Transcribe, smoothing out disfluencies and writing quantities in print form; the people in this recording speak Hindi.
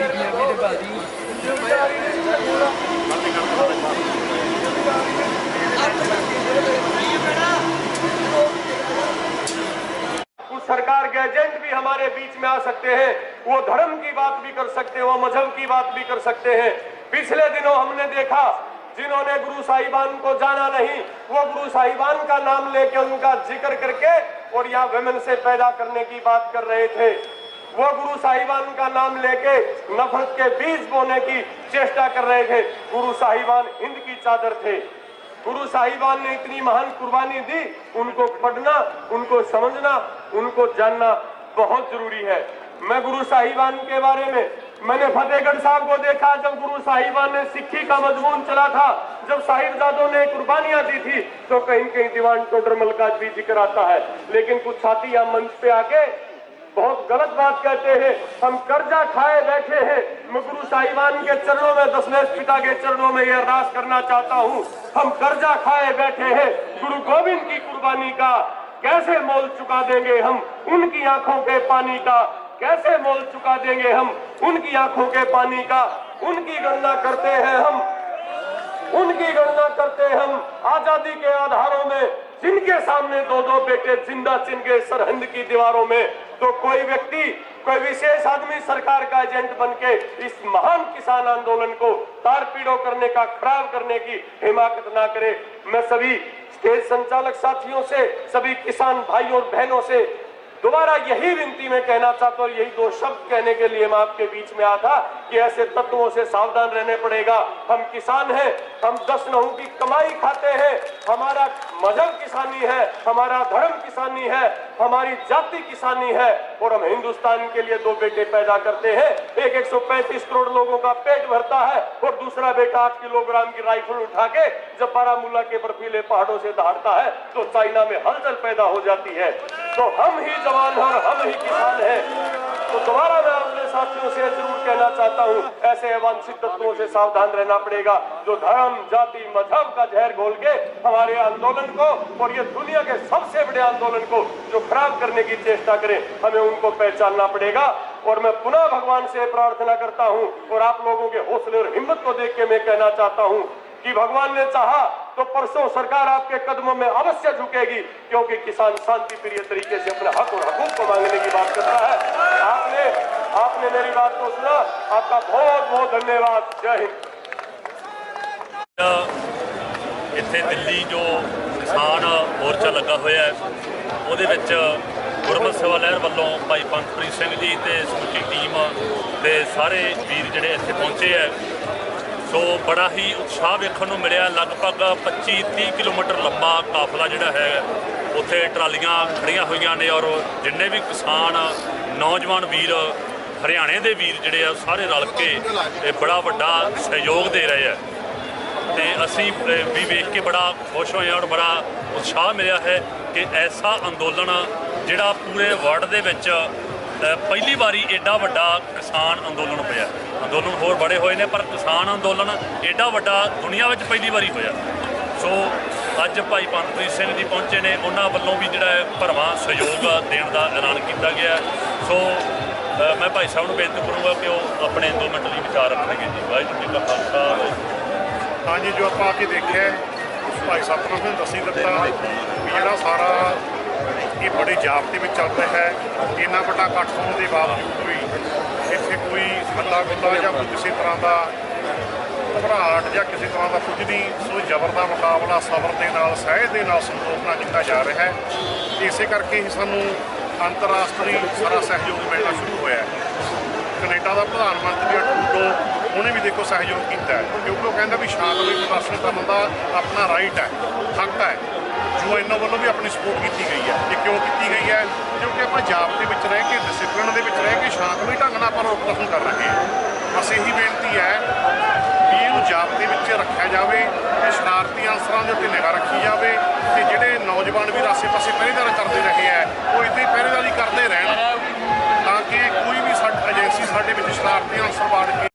उस सरकार के एजेंट भी हमारे बीच में आ सकते हैं, वो धर्म की बात भी कर सकते हैं, वो मजहब की बात भी कर सकते हैं। पिछले दिनों हमने देखा जिन्होंने गुरु साहिबान को जाना नहीं, वो गुरु साहिबान का नाम लेके उनका जिक्र करके और यहाँ वुमेन से पैदा करने की बात कर रहे थे। वो गुरु साहिबान का नाम लेके नफरत के बीज बोने की चेष्टा कर रहे थे। गुरु साहिबान हिंद की चादर थे। गुरु साहिबान ने इतनी महान कुर्बानी दी, उनको पढ़ना, उनको समझना, उनको जानना बहुत जरूरी है। मैं गुरु साहिबान के बारे में मैंने फतेहगढ़ साहब को देखा जब गुरु साहिबान ने सिक्खी का मजमून चला था, जब साहिबजादों ने कुर्बानियां दी थी, तो कहीं कहीं दीवान टोडरमल का भी जिक्र आता है। लेकिन कुछ साथी यहाँ मंच पे आके बहुत गलत बात कहते हैं। हम कर्जा खाए बैठे हैं। मैं गुरु साहिबान के चरणों में, दशमेश पिता के चरणों में यह अरदास करना चाहता हूँ, हम कर्जा खाए बैठे हैं। गुरु गोविंद की कुर्बानी का कैसे मोल चुका देंगे हम, उनकी आंखों के पानी का कैसे मोल चुका देंगे हम, उनकी आंखों के पानी का। उनकी गणना करते हैं हम, उनकी गणना करते हम आजादी के आधारों में, जिनके सामने दो दो बेटे जिंदा चिन गए सरहद की दीवारों में। तो कोई व्यक्ति, कोई विशेष आदमी सरकार का एजेंट बनके इस महान किसान आंदोलन को तारपीड़ो करने का, खराब करने की हिमाकत ना करे। मैं सभी स्टेज संचालक साथियों से, सभी किसान भाइयों और बहनों से दोबारा यही विनती में कहना चाहता हूँ, यही दो शब्द कहने के लिए मैं आपके बीच में आया था कि ऐसे तत्वों से सावधान रहने पड़ेगा। हम किसान हैं, हम 10 नहू की कमाई खाते हैं, हमारा मजहब किसानी है, हमारा धर्म किसानी है, हमारी जाति किसानी है, और हम हिंदुस्तान के लिए दो बेटे पैदा करते हैं। एक 135 करोड़ लोगों का पेट भरता है और दूसरा बेटा 8 किलोग्राम की राइफल उठा के जब बारामूला के बर्फीले पहाड़ों से दहाड़ता है तो चाइना में हलचल पैदा हो जाती है। तो हम ही जवान हैं और हम ही किसान हैं। तो दोबारा मैं अपने साथियों से जरूर कहना चाहता हूँ, ऐसे अवांछित तत्वों से सावधान रहना पड़ेगा जो धर्म, जाति, मजहब का जहर घोल के हमारे आंदोलन को और ये दुनिया के सबसे बड़े आंदोलन को जो खराब करने की चेष्टा करें, हमें उनको पहचानना पड़ेगा। और मैं पुनः भगवान से प्रार्थना करता हूँ और आप लोगों के हौसले और हिम्मत को देख के मैं कहना चाहता हूँ कि भगवान ने चाहा तो परसों सरकार आपके कदमों में अवश्य झुकेगी, क्योंकि किसान शांति प्रिय तरीके से अपने हक और हकूक को मांगने की बात करता है। आपने मेरी बात को सुना, आपका बहुत बहुत धन्यवाद। जय हिंद। इत्थे दिल्ली जो किसान मोर्चा लगा होया है, ਉਹਦੇ ਵਿੱਚ ਗੁਰਮਤਿ ਸੇਵਾ ਲਹਿਰ ਵੱਲੋਂ ਭਾਈ ਪੰਥਪ੍ਰੀਤ ਸਿੰਘ ਜੀ ਤੇ ਸਮੁੱਚੀ ਟੀਮ ਦੇ ਸਾਰੇ ਵੀਰ ਜਿਹੜੇ ਇੱਥੇ ਪਹੁੰਚੇ ਹੈ। ਸੋ ਬੜਾ ਹੀ ਉਤਸ਼ਾਹ ਵੇਖਣ ਨੂੰ ਮਿਲਿਆ। ਲਗਭਗ 25-30 ਕਿਲੋਮੀਟਰ ਲੰਬਾ ਕਾਫਲਾ ਜਿਹੜਾ ਹੈ ਉੱਥੇ ਟਰਾਲੀਆਂ ਖੜੀਆਂ ਹੋਈਆਂ ਨੇ ਔਰ ਜਿੰਨੇ ਵੀ ਕਿਸਾਨ ਨੌਜਵਾਨ ਵੀਰ ਹਰਿਆਣੇ ਦੇ ਵੀਰ ਜਿਹੜੇ ਆ ਸਾਰੇ ਰਲ ਕੇ ਬੜਾ ਵੱਡਾ ਸਹਿਯੋਗ ਦੇ ਰਹੇ ਆ ਤੇ ਅਸੀਂ ਵੀ ਵੇਖ ਕੇ ਬੜਾ ਖੁਸ਼ ਹੋਏ ਔਰ ਬੜਾ ਉਤਸ਼ਾਹ ਮਿਲਿਆ ਹੈ ਕਿ ਐਸਾ ਅੰਦੋਲਨ ਜਿਹੜਾ ਪੂਰੇ ਵਰਲਡ ਦੇ ਵਿੱਚ ਪਹਿਲੀ ਵਾਰੀ ਐਡਾ ਵੱਡਾ ਕਿਸਾਨ ਅੰਦੋਲਨ ਹੋਇਆ। ਅੰਦੋਲਨ ਹੋਰ ਬੜੇ ਹੋਏ ਨੇ ਪਰ ਕਿਸਾਨ ਅੰਦੋਲਨ ਐਡਾ ਵੱਡਾ ਦੁਨੀਆ ਵਿੱਚ ਪਹਿਲੀ ਵਾਰੀ ਹੋਇਆ। ਸੋ ਅੱਜ ਭਾਈ ਪੰਥਪ੍ਰੀਤ ਸਿੰਘ ਜੀ ਪਹੁੰਚੇ ਨੇ, ਉਹਨਾਂ ਵੱਲੋਂ ਵੀ ਜਿਹੜਾ ਭਰਵਾਂ ਸਹਿਯੋਗ ਦੇਣ ਦਾ ਐਲਾਨ ਕੀਤਾ ਗਿਆ। ਸੋ ਮੈਂ ਭਾਈ ਸਾਹਿਬ ਨੂੰ ਬੇਨਤੀ ਕਰੂੰਗਾ ਕਿ ਉਹ ਆਪਣੇ 2 ਮਿੰਟ ਲਈ ਵਿਚਾਰ ਰੱਖਣਗੇ ਜੀ। ਵਾਹਿਗੁਰੂ ਜੀ ਕਾ ਖਾਲਸਾ। हाँ जी, जो आप आके देखे भाई सतनाम ने दसी दिता कि जोड़ा सारा ये बड़े जाब्ते में चल रहा है। इन्ना बड़ा इकट्ठ होने के बावजूद भी इतने कोई हल्ला गुल्ला या कोई किसी तरह का घबराहट या किसी तरह का कुछ नहीं। सो जबर का मुकाबला सबर के नाल, सहज के नाल, संतोख नाल किया जा रहा है। इस करके ही सानू अंतरराष्ट्री सारा सहयोग मिलना शुरू होया है। कनेडा का प्रधानमंत्री ट्रूडो उन्हें भी देखो सहयोग किया है, क्योंकि वो कहता भी शांतमई प्रदर्शन करने का अपना राइट है, हक है। जो इन्हों वालों भी अपनी सपोर्ट की गई है। ये क्यों की गई है? क्योंकि आप जाप के रह के, डिसिपलिन के रह के शांतमई ढंग नाल आप प्रदर्शन कर रहे हैं। बस यही बेनती है कि इनू जाब्ते रखा जाए, शरारती अंसरां के उत्ते निगाह रखी जाए, कि जोड़े नौजवान भी आसे पासे पहरेदारी करते रहे हैं वो इतनी पहरेदारी करते रहन, ताकि कोई भी एजेंसी साडे विच शरारती अंसर वाड़ के